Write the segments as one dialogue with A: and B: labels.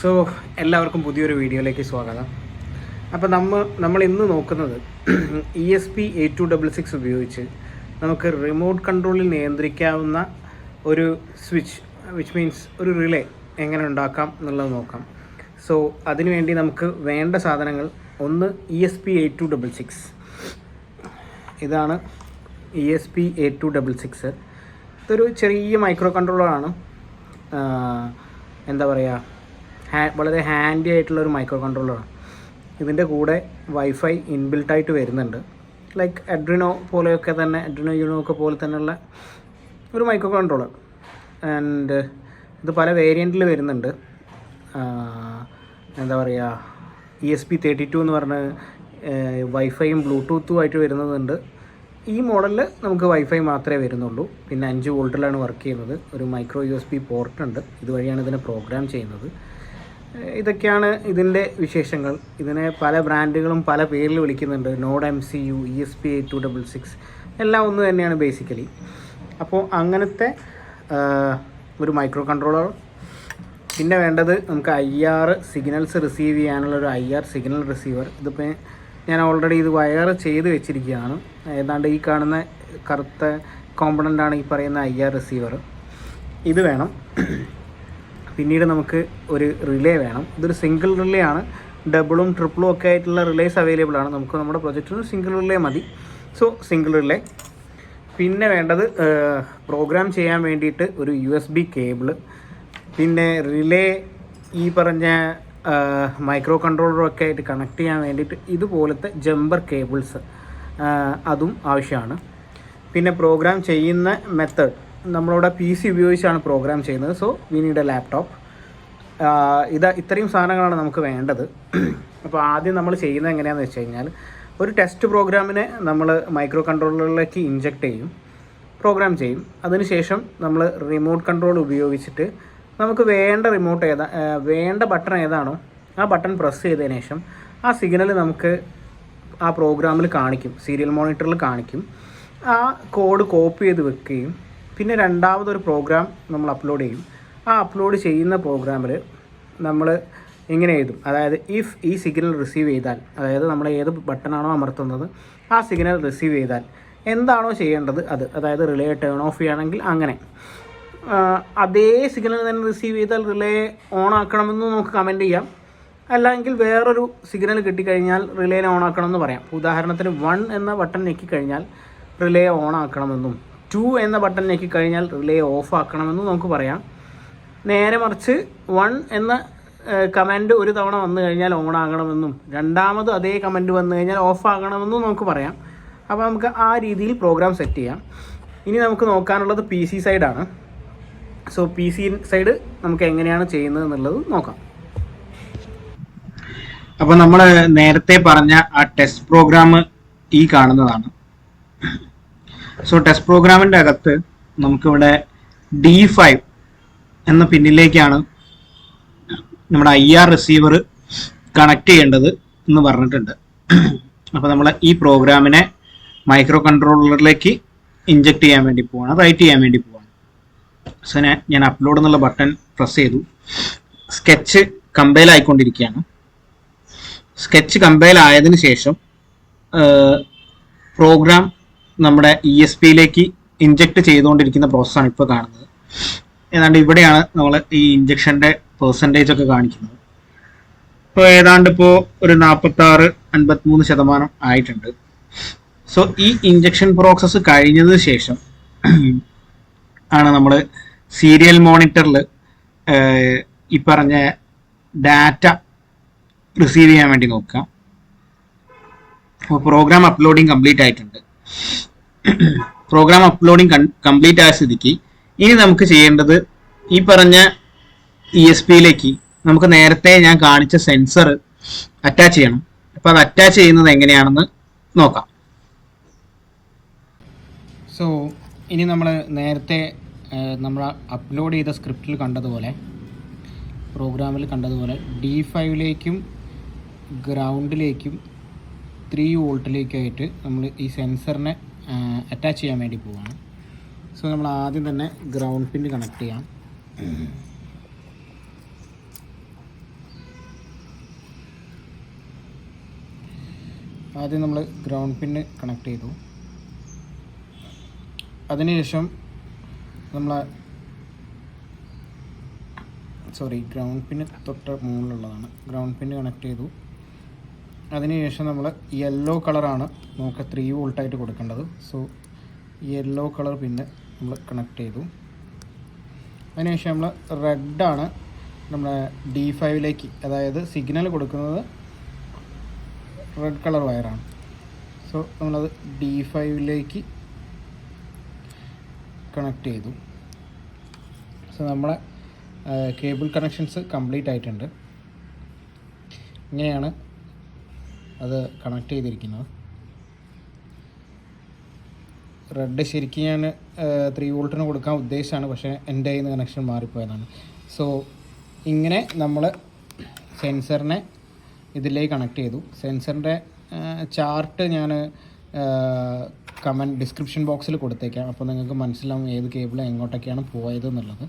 A: So എല്ലാവർക്കും പുതിയൊരു വീഡിയോയിലേക്ക് സ്വാഗതം. അപ്പോൾ നമ്മൾ ഇന്ന് നോക്കുന്നത് ESP8266 ഉപയോഗിച്ച് നമുക്ക് റിമോട്ട് കൺട്രോളിൽ നിയന്ത്രിക്കാവുന്ന ഒരു സ്വിച്ച്, വിച്ച് മീൻസ് ഒരു റിലേ എങ്ങനെ ഉണ്ടാക്കാം എന്നുള്ളത് നോക്കാം. സോ അതിനുവേണ്ടി നമുക്ക് വേണ്ട സാധനങ്ങൾ, ഒന്ന് ESP8266. ഇതാണ് ESP8266. ഇതൊരു ചെറിയ മൈക്രോ കൺട്രോളറാണ്. എന്താ പറയുക, വളരെ ഹാൻഡി ആയിട്ടുള്ളൊരു മൈക്രോ കൺട്രോളറാണ്. ഇതിൻ്റെ കൂടെ വൈഫൈ ഇൻബിൽട്ടായിട്ട് വരുന്നുണ്ട്. ലൈക്ക് അഡ്രിനോ പോലെയൊക്കെ തന്നെ, അഡ്രിനോ യൂണോ ഒക്കെ പോലെ തന്നെയുള്ള ഒരു മൈക്രോ കൺട്രോളർ. ആൻഡ് ഇത് പല വേരിയൻറ്റിൽ വരുന്നുണ്ട്. എന്താ പറയുക, ESP32 എന്ന് പറഞ്ഞ വൈഫൈയും ബ്ലൂടൂത്തും ആയിട്ട് വരുന്നതുണ്ട്. ഈ മോഡലിൽ നമുക്ക് വൈഫൈ മാത്രമേ വരുന്നുള്ളൂ. പിന്നെ 5 വോൾട്ടിലാണ് വർക്ക് ചെയ്യുന്നത്. ഒരു മൈക്രോ USB പോർട്ട് ഉണ്ട്, ഇതുവഴിയാണ് ഇതിനെ പ്രോഗ്രാം ചെയ്യുന്നത്. ഇതൊക്കെയാണ് ഇതിൻ്റെ വിശേഷങ്ങൾ. ഇതിനെ പല ബ്രാൻഡുകളും പല പേരിൽ വിളിക്കുന്നുണ്ട്. നോഡ് MCU, ESP8266 എല്ലാം ഒന്ന് തന്നെയാണ് ബേസിക്കലി. അപ്പോൾ അങ്ങനത്തെ ഒരു മൈക്രോ കൺട്രോളർ. പിന്നെ വേണ്ടത് നമുക്ക് IR സിഗ്നൽസ് റിസീവ് ചെയ്യാനുള്ളൊരു IR സിഗ്നൽ റിസീവർ. ഇതിപ്പോൾ ഞാൻ ഓൾറെഡി ഇത് വയർ ചെയ്ത് വെച്ചിരിക്കുകയാണ്. ഏതാണ്ട് ഈ കാണുന്ന കറുത്ത കോമ്പണൻ്റാണ് ഈ പറയുന്ന IR റിസീവർ. ഇത് വേണം. പിന്നീട് നമുക്ക് ഒരു റിലേ വേണം. ഇതൊരു സിംഗിൾ റിലേ ആണ്. ഡബിളും ട്രിപ്പിളും ഒക്കെ ആയിട്ടുള്ള റിലേസ് അവൈലബിൾ ആണ്. നമുക്ക് നമ്മുടെ പ്രൊജക്റ്റിന് സിംഗിൾ റിലേ മതി. So single relay. പിന്നെ വേണ്ടത് പ്രോഗ്രാം ചെയ്യാൻ വേണ്ടിയിട്ട് ഒരു USB കേബിള്. പിന്നെ റിലേ ഈ പറഞ്ഞ മൈക്രോ കൺട്രോളറൊക്കെ ആയിട്ട് കണക്ട് ചെയ്യാൻ വേണ്ടിയിട്ട് ഇതുപോലത്തെ ജമ്പർ കേബിൾസ്, അതും ആവശ്യമാണ്. പിന്നെ പ്രോഗ്രാം ചെയ്യുന്ന മെത്തേഡ്, നമ്മളിവിടെ PC ഉപയോഗിച്ചാണ് പ്രോഗ്രാം ചെയ്യുന്നത്. So we need A laptop. ഇത്രയും സാധനങ്ങളാണ് നമുക്ക് വേണ്ടത്. അപ്പോൾ ആദ്യം നമ്മൾ ചെയ്യുന്നത് എങ്ങനെയാണെന്ന് വെച്ച് കഴിഞ്ഞാൽ, ഒരു ടെസ്റ്റ് പ്രോഗ്രാമിനെ നമ്മൾ മൈക്രോ കൺട്രോളറിലേക്ക് ഇൻജെക്റ്റ് ചെയ്യും, പ്രോഗ്രാം ചെയ്യും. അതിനുശേഷം നമ്മൾ റിമോട്ട് കൺട്രോൾ ഉപയോഗിച്ചിട്ട് നമുക്ക് വേണ്ട വേണ്ട ബട്ടൺ ഏതാണോ ആ ബട്ടൺ പ്രസ് ചെയ്തതിന് ശേഷം ആ സിഗ്നൽ നമുക്ക് ആ പ്രോഗ്രാമിൽ കാണിക്കും, സീരിയൽ മോണിറ്ററിൽ കാണിക്കും. ആ കോഡ് കോപ്പി ചെയ്ത് വെക്കുകയും പിന്നെ രണ്ടാമതൊരു പ്രോഗ്രാം നമ്മൾ അപ്ലോഡ് ചെയ്യും. ആ അപ്ലോഡ് ചെയ്യുന്ന പ്രോഗ്രാമിൽ നമ്മൾ ഇങ്ങനെ എഴുതും. അതായത് ഇഫ് ഈ സിഗ്നൽ റിസീവ് ചെയ്താൽ, അതായത് നമ്മൾ ഏത് ബട്ടണാണോ അമർത്തുന്നത് ആ സിഗ്നൽ റിസീവ് ചെയ്താൽ എന്താണോ ചെയ്യേണ്ടത് അത്, അതായത് റിലേ ടേൺ ഓഫ് ചെയ്യുകയാണെങ്കിൽ അങ്ങനെ, അതേ സിഗ്നൽ തന്നെ റിസീവ് ചെയ്താൽ റിലേ ഓൺ ആക്കണമെന്ന് നമുക്ക് കമൻറ്റ് ചെയ്യാം. അല്ലെങ്കിൽ വേറൊരു സിഗ്നൽ കിട്ടിക്കഴിഞ്ഞാൽ റിലേനെ ഓൺ ആക്കണമെന്ന് പറയാം. ഉദാഹരണത്തിന് 1 എന്ന ബട്ടൺ ഞെക്കിക്കഴിഞ്ഞാൽ റിലേ ഓൺ ആക്കണമെന്നും 2 എന്ന ബട്ടൺ ഞെക്കിക്കഴിഞ്ഞാൽ റിലേ ഓഫ് ആക്കണമെന്നും നമുക്ക് പറയാം. നേരെ മറിച്ച് 1 എന്ന കമൻറ്റ് ഒരു തവണ വന്നു കഴിഞ്ഞാൽ ഓൺ ആകണമെന്നും രണ്ടാമത് അതേ കമൻറ്റ് വന്നു കഴിഞ്ഞാൽ ഓഫ് ആകണമെന്നും നമുക്ക് പറയാം. അപ്പോൾ നമുക്ക് ആ രീതിയിൽ പ്രോഗ്രാം സെറ്റ് ചെയ്യാം. ഇനി നമുക്ക് നോക്കാനുള്ളത് PC സൈഡാണ്. സോ PC സൈഡ് നമുക്ക് എങ്ങനെയാണ് ചെയ്യുന്നത് എന്നുള്ളത് നോക്കാം. അപ്പോൾ നമ്മൾ നേരത്തെ പറഞ്ഞ ആ ടെസ്റ്റ് പ്രോഗ്രാം ഈ കാണുന്നതാണ്. സോ ടെസ്റ്റ് പ്രോഗ്രാമിൻ്റെ അകത്ത് നമുക്കിവിടെ D5 എന്ന പിന്നിലേക്കാണ് നമ്മുടെ IR റിസീവർ കണക്ട് ചെയ്യേണ്ടത് എന്ന് പറഞ്ഞിട്ടുണ്ട്. അപ്പോൾ നമ്മൾ ഈ പ്രോഗ്രാമിനെ മൈക്രോ കൺട്രോളറിലേക്ക് ഇൻജെക്റ്റ് ചെയ്യാൻ വേണ്ടി പോവാണ്, റൈറ്റ് ചെയ്യാൻ വേണ്ടി പോവാണ്. സോ ഞാൻ അപ്ലോഡ് എന്നുള്ള ബട്ടൺ പ്രസ് ചെയ്തു. സ്കെച്ച് കമ്പൈൽ ആയിക്കൊണ്ടിരിക്കുകയാണ്. സ്കെച്ച് കമ്പൈൽ ആയതിനു ശേഷം പ്രോഗ്രാം നമ്മുടെ ESPയിലേക്ക് ഇൻജെക്റ്റ് ചെയ്തുകൊണ്ടിരിക്കുന്ന പ്രോസസ്സാണ് ഇപ്പോൾ കാണുന്നത്. ഏതാണ്ട് ഇവിടെയാണ് നമ്മൾ ഈ ഇഞ്ചക്ഷൻ്റെ പെർസെൻറ്റേജ് ഒക്കെ കാണിക്കുന്നത്. ഇപ്പോൾ ഏതാണ്ട് ഇപ്പോൾ ഒരു 46-53% ആയിട്ടുണ്ട്. സോ ഈ ഇഞ്ചക്ഷൻ പ്രോസസ്സ് കഴിഞ്ഞതിന് ശേഷം ആണ് നമ്മൾ സീരിയൽ മോണിറ്ററിൽ ഈ പറഞ്ഞ ഡാറ്റ റിസീവ് ചെയ്യാൻ വേണ്ടി നോക്കുക. അപ്പോൾ പ്രോഗ്രാം അപ്ലോഡിങ് കംപ്ലീറ്റ് ആയിട്ടുണ്ട്. പ്രോഗ്രാം അപ്ലോഡിങ് കംപ്ലീറ്റ് ആയ സ്ഥിതിക്ക് ഇനി നമുക്ക് ചെയ്യേണ്ടത് ഈ പറഞ്ഞ ESPയിലേക്ക് നമുക്ക് നേരത്തെ ഞാൻ കാണിച്ച സെൻസർ അറ്റാച്ച് ചെയ്യണം. അപ്പോൾ അത് അറ്റാച്ച് ചെയ്യുന്നത് എങ്ങനെയാണെന്ന് നോക്കാം. സോ ഇനി നമ്മൾ നേരത്തെ നമ്മൾ അപ്ലോഡ് ചെയ്ത സ്ക്രിപ്റ്റിൽ കണ്ടതുപോലെ, പ്രോഗ്രാമിൽ കണ്ടതുപോലെ D5ലേക്കും ഗ്രൗണ്ടിലേക്കും 3 വോൾട്ടിലേക്കായിട്ട് നമ്മൾ ഈ സെൻസറിനെ അറ്റാച്ച് ചെയ്യാൻ വേണ്ടി പോവുകയാണ്. സോ നമ്മൾ ആദ്യം തന്നെ ഗ്രൗണ്ട് പിൻ കണക്ട് ചെയ്യാം. ആദ്യം നമ്മൾ ഗ്രൗണ്ട് പിന്ന് കണക്ട് ചെയ്തു. അതിനുശേഷം നമ്മൾ ഗ്രൗണ്ട് പിന്ന് തൊട്ട് മുകളിലുള്ളതാണ്. ഗ്രൗണ്ട് പിന്ന് കണക്ട് ചെയ്തു. അതിനുശേഷം നമ്മൾ യെല്ലോ കളറാണ് നമുക്ക് 3 വോൾട്ടായിട്ട് കൊടുക്കേണ്ടത്. സോ യെല്ലോ കളർ പിന്നെ നമ്മൾ കണക്ട് ചെയ്തു. അതിനുശേഷം നമ്മൾ റെഡാണ് നമ്മുടെ D5ലേക്ക്, അതായത് സിഗ്നൽ കൊടുക്കുന്നത് റെഡ് കളർ വയറാണ്. സോ നമ്മളത് D5ലേക്ക് കണക്ട് ചെയ്തു. സോ നമ്മളെ കേബിൾ കണക്ഷൻസ് കംപ്ലീറ്റ് ആയിട്ടുണ്ട്. ഇങ്ങനെയാണ് അത് കണക്ട് ചെയ്തിരിക്കുന്നത്. റെഡ് ശരിക്കും ഞാൻ 3 വോൾട്ടിന് കൊടുക്കാൻ ഉദ്ദേശിച്ചാണ്, പക്ഷേ എൻ്റെ കയ്യിൽ നിന്ന് കണക്ഷൻ മാറിപ്പോയതാണ്. സോ ഇങ്ങനെ നമ്മൾ സെൻസറിനെ ഇതിലേക്ക് കണക്ട് ചെയ്തു. സെൻസറിൻ്റെ ചാർട്ട് ഞാൻ ഡിസ്ക്രിപ്ഷൻ ബോക്സിൽ കൊടുത്തേക്കാം. അപ്പോൾ നിങ്ങൾക്ക് മനസ്സിലാവും ഏത് കേബിൾ എങ്ങോട്ടൊക്കെയാണ് പോയത് എന്നുള്ളത്.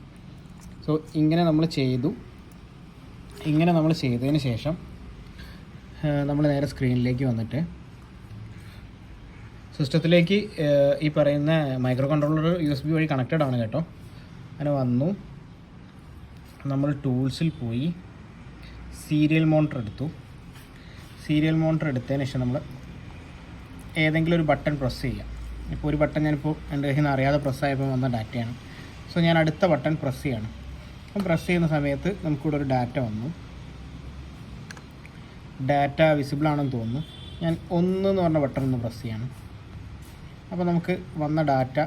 A: സോ ഇങ്ങനെ നമ്മൾ ചെയ്തതിന് ശേഷം നമ്മൾ നേരെ സ്ക്രീനിലേക്ക് വന്നിട്ട് സിസ്റ്റത്തിലേക്ക് ഈ പറയുന്ന മൈക്രോ കൺട്രോളർ USB വഴി കണക്റ്റഡ് ആണ് കേട്ടോ. അങ്ങനെ വന്നു. നമ്മൾ ടൂൾസിൽ പോയി സീരിയൽ മോണിറ്റർ എടുത്തു. സീരിയൽ മോണിറ്റർ എടുത്തതിന് ശേഷം നമ്മൾ ഏതെങ്കിലും ഒരു ബട്ടൺ പ്രസ് ചെയ്യാം. ഇപ്പോൾ ഒരു ബട്ടൺ ഞാനിപ്പോൾ എൻ്റെ കയ്യിൽ നിന്ന് അറിയാതെ പ്രസ്സായപ്പോൾ വന്ന ഡാറ്റയാണ്. സോ ഞാൻ അടുത്ത ബട്ടൺ പ്രസ് ചെയ്യാണ്. അപ്പം പ്രസ് ചെയ്യുന്ന സമയത്ത് നമുക്കിവിടെ ഒരു ഡാറ്റ വന്നു. ഡാറ്റ വിസിബിൾ ആണെന്ന് തോന്നുന്നു. ഞാൻ 1 എന്ന് പറഞ്ഞ ബട്ടൺ ഒന്ന് പ്രസ് ചെയ്യാണ്. അപ്പോൾ നമുക്ക് വന്ന ഡാറ്റ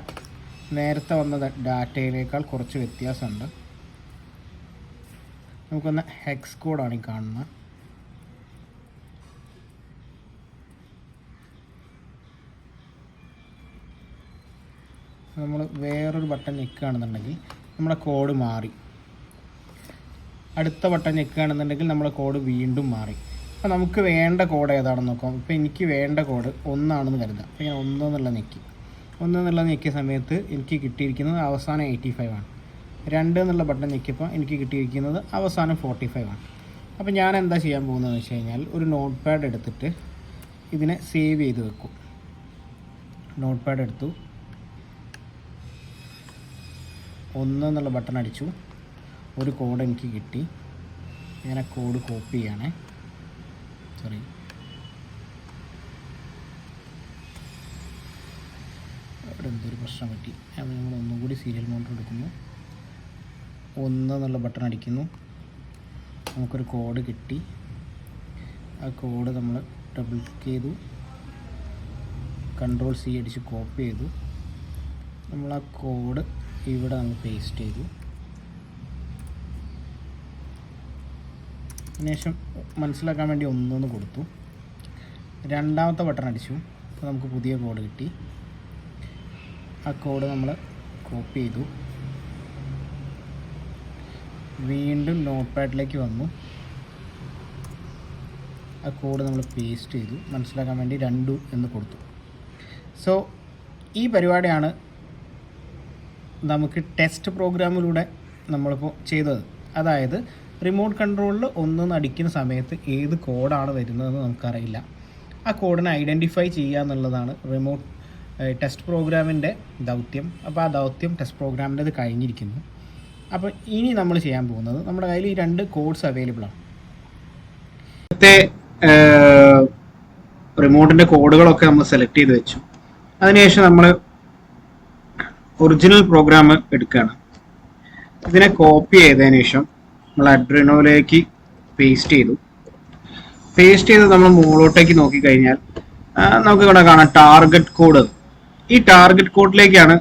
A: നേരത്തെ വന്ന ഡാറ്റയിലേക്കാൾ കുറച്ച് വ്യത്യാസമുണ്ട്. നമുക്കൊന്ന് ഹെക്സ് കോഡാണ് ഈ കാണുന്നത്. നമ്മൾ വേറൊരു ബട്ടൺ ഞെക്കുകയാണെന്നുണ്ടെങ്കിൽ നമ്മുടെ കോഡ് മാറി. അടുത്ത ബട്ടൺ ഞെക്കുകയാണെന്നുണ്ടെങ്കിൽ നമ്മുടെ കോഡ് വീണ്ടും മാറി. അപ്പോൾ നമുക്ക് വേണ്ട കോഡ് ഏതാണെന്ന് നോക്കാം. ഇപ്പോൾ എനിക്ക് വേണ്ട കോഡ് 1 ആണെന്ന് കരുതാം. അപ്പോൾ ഞാൻ 1 എന്നുള്ളത് ഞെക്കിയ സമയത്ത് എനിക്ക് കിട്ടിയിരിക്കുന്നത് അവസാനം 85 ആണ്. 2 എന്നുള്ള ബട്ടൺ ഞെക്കിയപ്പോൾ എനിക്ക് കിട്ടിയിരിക്കുന്നത് അവസാനം 45 ആണ്. അപ്പോൾ ഞാൻ എന്താ ചെയ്യാൻ പോകുന്നതെന്ന് വെച്ച് കഴിഞ്ഞാൽ ഒരു നോട്ട് പാഡ് എടുത്തിട്ട് ഇതിനെ സേവ് ചെയ്ത് വെക്കും. നോട്ട് പാഡ് എടുത്തു, 1 എന്നുള്ള ബട്ടൺ അടിച്ചു. ഒരു കോഡ് എനിക്ക് കിട്ടി. ഞാൻ ആ കോഡ് കോപ്പി ചെയ്യണേ. അവിടെ എന്തൊരു പ്രശ്നം പറ്റി. അപ്പോൾ നമ്മൾ ഒന്നും കൂടി സീരിയൽ മോണിറ്റർ എടുക്കുന്നു, 1 എന്നുള്ള ബട്ടൺ അടിക്കുന്നു. നമുക്കൊരു കോഡ് കിട്ടി. ആ കോഡ് നമ്മൾ ഡബിൾ ക്ലിക്ക് ചെയ്തു, Ctrl+C അടിച്ച് കോപ്പി ചെയ്തു. നമ്മൾ ആ കോഡ് ഇവിടെ നമ്മൾ പേസ്റ്റ് ചെയ്തു. അതിനുശേഷം മനസ്സിലാക്കാൻ വേണ്ടി 1 കൊടുത്തു. രണ്ടാമത്തെ ബട്ടൺ അടിച്ചു. അപ്പോൾ നമുക്ക് പുതിയ കോഡ് കിട്ടി. ആ കോഡ് നമ്മൾ കോപ്പി ചെയ്തു. വീണ്ടും നോട്ട് പാഡിലേക്ക് വന്നു. ആ കോഡ് നമ്മൾ പേസ്റ്റ് ചെയ്തു. മനസ്സിലാക്കാൻ വേണ്ടി 2 എന്ന് കൊടുത്തു. സോ ഈ പരിപാടിയാണ് നമുക്ക് ടെസ്റ്റ് പ്രോഗ്രാമിലൂടെ നമ്മളിപ്പോൾ ചെയ്തത്. അതായത് റിമോട്ട് കൺട്രോളിൽ 1 അടിക്കുന്ന സമയത്ത് ഏത് കോഡാണ് വരുന്നതെന്ന് നമുക്കറിയില്ല. ആ കോഡിനെ ഐഡൻറ്റിഫൈ ചെയ്യുക എന്നുള്ളതാണ് റിമോട്ട് ടെസ്റ്റ് പ്രോഗ്രാമിൻ്റെ ദൗത്യം. അപ്പോൾ ആ ദൗത്യം ടെസ്റ്റ് പ്രോഗ്രാമിൻ്റെത് കഴിഞ്ഞിരിക്കുന്നു. അപ്പോൾ ഇനി നമ്മൾ ചെയ്യാൻ പോകുന്നത്, നമ്മുടെ കയ്യിൽ ഈ 2 കോഡ്സ് അവൈലബിൾ ആണ്. ഇന്നത്തെ റിമോട്ടിൻ്റെ കോഡുകളൊക്കെ നമ്മൾ സെലക്ട് ചെയ്ത് വെച്ചു. അതിനുശേഷം നമ്മൾ ഒറിജിനൽ പ്രോഗ്രാം എടുക്കുകയാണ്. ഇതിനെ കോപ്പി ചെയ്തതിന് ശേഷം നമ്മൾ അഡ്രിനോയിലേക്ക് പേസ്റ്റ് ചെയ്ത് നമ്മൾ മുകളിലോട്ടേക്ക് നോക്കിക്കഴിഞ്ഞാൽ നമുക്ക് ഇവിടെ കാണാം ടാർഗറ്റ് കോഡ്. ഈ ടാർഗറ്റ് കോഡിലേക്കാണ്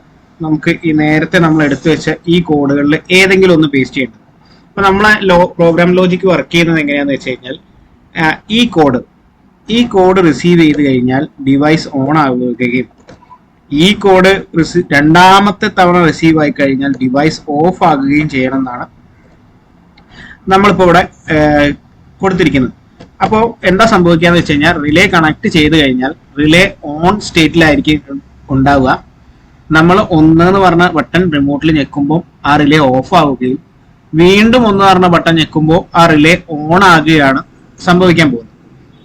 A: നമുക്ക് ഈ നേരത്തെ നമ്മൾ എടുത്തു വെച്ച ഈ കോഡുകളിൽ ഏതെങ്കിലും ഒന്ന് പേസ്റ്റ് ചെയ്യേണ്ടത്. അപ്പോൾ നമ്മളെ പ്രോഗ്രാം ലോജിക്ക് വർക്ക് ചെയ്യുന്നത് എങ്ങനെയാണെന്ന് വെച്ച് കഴിഞ്ഞാൽ ഈ കോഡ് റിസീവ് ചെയ്ത് കഴിഞ്ഞാൽ ഡിവൈസ് ഓൺ ആവുകയും ഈ കോഡ് രണ്ടാമത്തെ തവണ റിസീവ് ആയി കഴിഞ്ഞാൽ ഡിവൈസ് ഓഫ് ആകുകയും ചെയ്യണമെന്നാണ് നമ്മളിപ്പോൾ ഇവിടെ കൊടുത്തിരിക്കുന്നത്. അപ്പോൾ എന്താ സംഭവിക്കാന്ന് വെച്ച് കഴിഞ്ഞാൽ റിലേ കണക്ട് ചെയ്ത് കഴിഞ്ഞാൽ റിലേ ഓൺ സ്റ്റേറ്റിലായിരിക്കും ഉണ്ടാവുക. നമ്മൾ 1 എന്ന് പറഞ്ഞ ബട്ടൺ റിമോട്ടിൽ ഞെക്കുമ്പോൾ ആ റിലേ ഓഫ് ആവുകയും വീണ്ടും 1 പറഞ്ഞ ബട്ടൺ ഞെക്കുമ്പോൾ ആ റിലേ ഓൺ ആകുകയാണ് സംഭവിക്കാൻ പോകുന്നത്.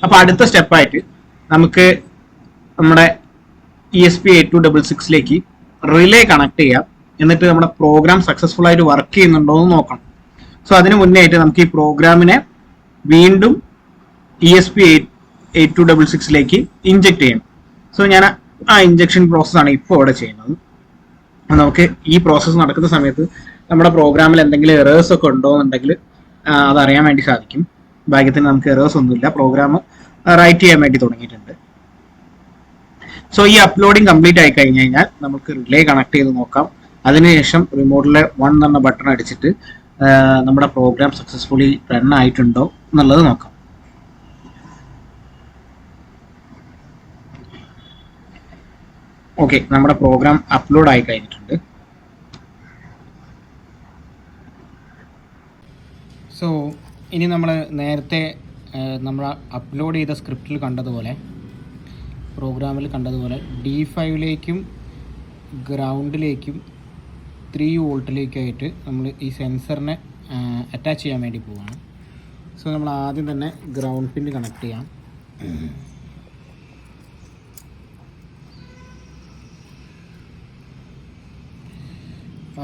A: അപ്പോൾ അടുത്ത സ്റ്റെപ്പായിട്ട് നമുക്ക് നമ്മുടെ ESP8266 റിലേ കണക്ട് ചെയ്യാം. എന്നിട്ട് നമ്മുടെ പ്രോഗ്രാം സക്സസ്ഫുൾ ആയിട്ട് വർക്ക് ചെയ്യുന്നുണ്ടോ എന്ന് നോക്കണം. സോ അതിന് മുന്നേ ആയിട്ട് നമുക്ക് ഈ പ്രോഗ്രാമിനെ വീണ്ടും ESP8266 ഇഞ്ചെക്ട് ചെയ്യണം. സോ ഞാൻ ആ ഇഞ്ചക്ഷൻ പ്രോസസ്സാണ് ഇപ്പോൾ ഇവിടെ ചെയ്യുന്നത്. നമുക്ക് ഈ പ്രോസസ്സ് നടക്കുന്ന സമയത്ത് നമ്മുടെ പ്രോഗ്രാമിൽ എന്തെങ്കിലും എറേഴ്സ് ഒക്കെ ഉണ്ടോ എന്നുണ്ടെങ്കിൽ അതറിയാൻ വേണ്ടി സാധിക്കും. ഭാഗ്യത്തിന് നമുക്ക് എറേഴ്സ് ഒന്നുമില്ല, പ്രോഗ്രാം റൈറ്റ് ചെയ്യാൻ വേണ്ടി തുടങ്ങിയിട്ടുണ്ട്. സോ ഈ അപ്ലോഡിങ് കംപ്ലീറ്റ് ആയി കഴിഞ്ഞ് കഴിഞ്ഞാൽ നമുക്ക് റിലേ കണക്ട് ചെയ്ത് നോക്കാം. അതിനുശേഷം റിമോട്ടിലെ 1 എന്ന ബട്ടൺ അടിച്ചിട്ട് നമ്മുടെ പ്രോഗ്രാം സക്സസ്ഫുള്ളി റൺ ആയിട്ടുണ്ടോ എന്നുള്ളത് നോക്കാം. ഓക്കെ, നമ്മുടെ പ്രോഗ്രാം അപ്ലോഡ് ആയി കഴിഞ്ഞിട്ടുണ്ട്. സോ ഇനി നമ്മൾ നേരത്തെ നമ്മൾ അപ്ലോഡ് ചെയ്ത സ്ക്രിപ്റ്റിൽ കണ്ടതുപോലെ, പ്രോഗ്രാമിൽ കണ്ടതുപോലെ D5ലേക്കും ഗ്രൗണ്ടിലേക്കും 3 വോൾട്ടിലേക്കായിട്ട് നമ്മൾ ഈ സെൻസറിനെ അറ്റാച്ച് ചെയ്യാൻ വേണ്ടി പോവുകയാണ്. സോ നമ്മൾ ആദ്യം തന്നെ ഗ്രൗണ്ട് പിൻ കണക്ട് ചെയ്യാം.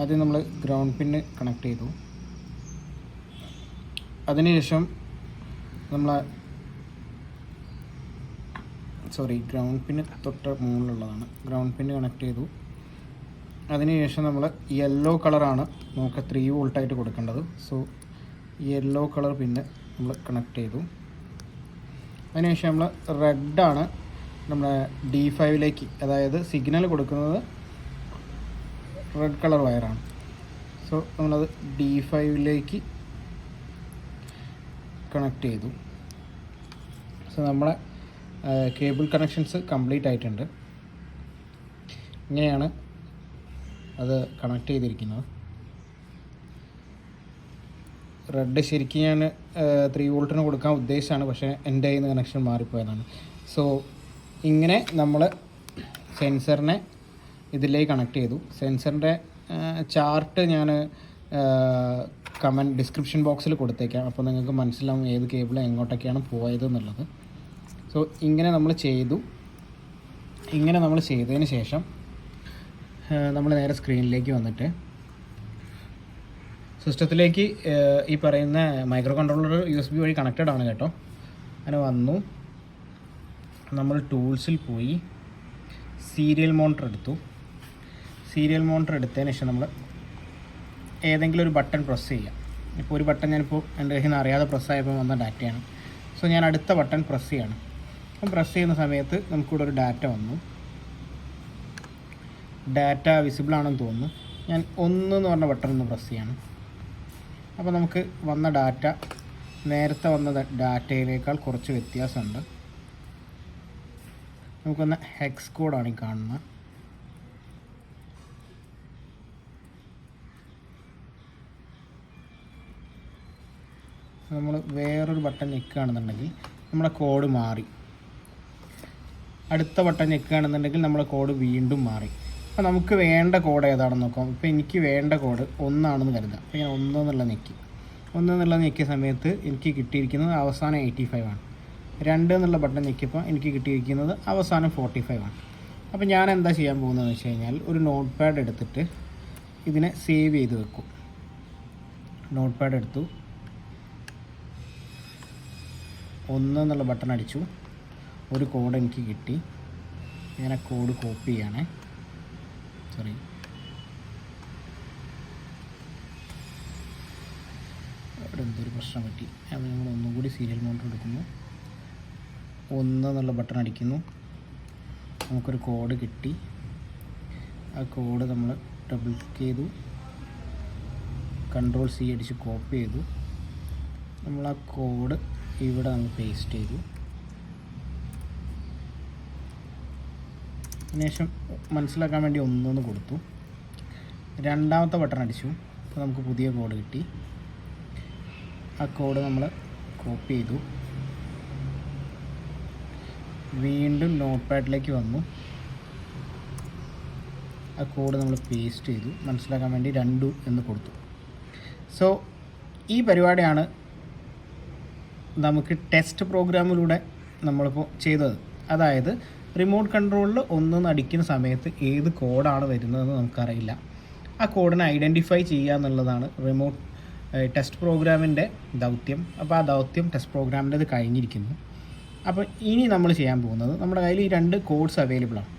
A: ആദ്യം നമ്മൾ ഗ്രൗണ്ട് പിന്ന് കണക്ട് ചെയ്തു. അതിനുശേഷം ഗ്രൗണ്ട് പിന്ന് തൊട്ട് മുകളിലുള്ളതാണ്. ഗ്രൗണ്ട് പിന്ന് കണക്ട് ചെയ്തു. അതിനുശേഷം നമ്മൾ യെല്ലോ കളറാണ് നമുക്ക് 3 വോൾട്ടായിട്ട് കൊടുക്കേണ്ടത്. സോ യെല്ലോ കളർ പിന്നെ നമ്മൾ കണക്ട് ചെയ്തു. അതിനുശേഷം നമ്മൾ റെഡാണ് നമ്മുടെ D5ലേക്ക്, അതായത് സിഗ്നൽ കൊടുക്കുന്നത് റെഡ് കളർ വയറാണ്. സോ നമ്മളത് D5ലേക്ക് കണക്ട് ചെയ്തു. സോ നമ്മളെ കേബിൾ കണക്ഷൻസ് കംപ്ലീറ്റ് ആയിട്ടുണ്ട്. ഇങ്ങനെയാണ് അത് കണക്ട് ചെയ്തിരിക്കുന്നത്. റെഡ് ശരിക്കും ഞാൻ 3 വോൾട്ടിന് കൊടുക്കാൻ ഉദ്ദേശിച്ചാണ്, പക്ഷേ എൻ്റെ കയ്യിൽ നിന്ന് കണക്ഷൻ മാറിപ്പോയതാണ്. സോ ഇങ്ങനെ നമ്മൾ സെൻസറിനെ ഇതിലേക്ക് കണക്ട് ചെയ്തു. സെൻസറിൻ്റെ ചാർട്ട് ഞാൻ കമൻറ്റ് ഡിസ്ക്രിപ്ഷൻ ബോക്സിൽ കൊടുത്തേക്കാം. അപ്പോൾ നിങ്ങൾക്ക് മനസ്സിലാവും ഏത് കേബിൾ എങ്ങോട്ടൊക്കെയാണ് പോയത് എന്നുള്ളത്. സോ ഇങ്ങനെ നമ്മൾ ചെയ്തു. ഇങ്ങനെ നമ്മൾ ചെയ്തതിന് ശേഷം നമ്മൾ നേരെ സ്ക്രീനിലേക്ക് വന്നിട്ട് സിസ്റ്റത്തിലേക്ക് ഈ പറയുന്ന മൈക്രോ കൺട്രോളർ USB വഴി കണക്റ്റഡ് ആണ് കേട്ടോ. അങ്ങനെ വന്നു. നമ്മൾ ടൂൾസിൽ പോയി സീരിയൽ മോണിറ്റർ എടുത്തു. സീരിയൽ മോണിറ്റർ എടുത്തതിന് ശേഷം നമ്മൾ ഏതെങ്കിലും ഒരു ബട്ടൺ പ്രസ് ചെയ്യാം. ഇപ്പോൾ ഒരു ബട്ടൺ ഞാനിപ്പോൾ എൻ്റെ കയ്യിൽ നിന്ന് അറിയാതെ പ്രസ്സായപ്പോൾ വന്ന ഡാറ്റയാണ്. സോ ഞാൻ അടുത്ത ബട്ടൺ പ്രസ് ചെയ്യണം. അപ്പം പ്രസ് ചെയ്യുന്ന സമയത്ത് നമുക്കിവിടെ ഒരു ഡാറ്റ വന്നു. ഡാറ്റ വിസിബിൾ ആണെന്ന് തോന്നുന്നു. ഞാൻ 1 എന്ന് പറഞ്ഞ ബട്ടൺ ഒന്ന് പ്രസ് ചെയ്യണം. അപ്പോൾ നമുക്ക് വന്ന ഡാറ്റ നേരത്തെ വന്ന ഡാറ്റയിലേക്കാൾ കുറച്ച് വ്യത്യാസമുണ്ട്. നമുക്കൊന്ന് ഹെക്സ് കോഡാണ് ഈ കാണുന്നത്. നമ്മൾ വേറൊരു ബട്ടൺ ഞെക്കുകയാണെന്നുണ്ടെങ്കിൽ നമ്മുടെ കോഡ് മാറി. അടുത്ത ബട്ടൺ ഞെക്കുകയാണെന്നുണ്ടെങ്കിൽ നമ്മുടെ കോഡ് വീണ്ടും മാറി. അപ്പോൾ നമുക്ക് വേണ്ട കോഡ് ഏതാണെന്ന് നോക്കാം. ഇപ്പോൾ എനിക്ക് വേണ്ട കോഡ് 1 ആണെന്ന് കരുതാം. അപ്പോൾ ഞാൻ 1 എന്നുള്ള ഞെക്കിയ സമയത്ത് എനിക്ക് കിട്ടിയിരിക്കുന്നത് അവസാനം 85 ആണ്. 2 എന്നുള്ള ബട്ടൺ ഞെക്കിയപ്പോൾ എനിക്ക് കിട്ടിയിരിക്കുന്നത് അവസാനം 45 ആണ്. അപ്പോൾ ഞാൻ എന്താ ചെയ്യാൻ പോകുന്നതെന്ന് വെച്ച് കഴിഞ്ഞാൽ ഒരു നോട്ട് പാഡ് എടുത്തിട്ട് ഇതിനെ സേവ് ചെയ്ത് വെക്കും. നോട്ട് പാഡ് എടുത്തു, 1 എന്നുള്ള ബട്ടൺ അടിച്ചു. ഒരു കോഡ് എനിക്ക് കിട്ടി. ഞാൻ ആ കോഡ് കോപ്പി ചെയ്യണേ. അവിടെ എന്തൊരു പ്രശ്നം പറ്റി. അപ്പോൾ നമ്മൾ ഒന്നും കൂടി സീരിയൽ മോണിറ്റർ എടുക്കുന്നു. 1 എന്നുള്ള ബട്ടൺ അടിക്കുന്നു. നമുക്കൊരു കോഡ് കിട്ടി. ആ കോഡ് നമ്മൾ ഡബിൾ ക്ലിക്ക് ചെയ്തു, Ctrl+C അടിച്ച് കോപ്പി ചെയ്തു. നമ്മൾ ആ കോഡ് ഇവിടെ നമ്മൾ പേസ്റ്റ് ചെയ്തു. അതിനുശേഷം മനസ്സിലാക്കാൻ വേണ്ടി 1 കൊടുത്തു. രണ്ടാമത്തെ ബട്ടൺ അടിച്ചു. അപ്പോൾ നമുക്ക് പുതിയ കോഡ് കിട്ടി. ആ കോഡ് നമ്മൾ കോപ്പി ചെയ്തു. വീണ്ടും നോട്ട് പാഡിലേക്ക് വന്നു. ആ കോഡ് നമ്മൾ പേസ്റ്റ് ചെയ്തു. മനസ്സിലാക്കാൻ വേണ്ടി 2 എന്ന് കൊടുത്തു. സോ ഈ പരിപാടിയാണ് നമുക്ക് ടെസ്റ്റ് പ്രോഗ്രാമിലൂടെ നമ്മളിപ്പോൾ ചെയ്തത്. അതായത് റിമോട്ട് കൺട്രോളിൽ ഒന്നൊന്ന് അടിക്കുന്ന സമയത്ത് ഏത് കോഡാണ് വരുന്നതെന്ന് നമുക്കറിയില്ല. ആ കോഡിനെ ഐഡൻറ്റിഫൈ ചെയ്യുക എന്നുള്ളതാണ് റിമോട്ട് ടെസ്റ്റ് പ്രോഗ്രാമിൻ്റെ ദൗത്യം. അപ്പോൾ ആ ദൗത്യം ടെസ്റ്റ് പ്രോഗ്രാമിൻ്റെത് കഴിഞ്ഞിരിക്കുന്നു. അപ്പോൾ ഇനി നമ്മൾ ചെയ്യാൻ പോകുന്നത്, നമ്മുടെ കയ്യിൽ ഈ 2 കോഡ്സ് അവൈലബിൾ ആണ്.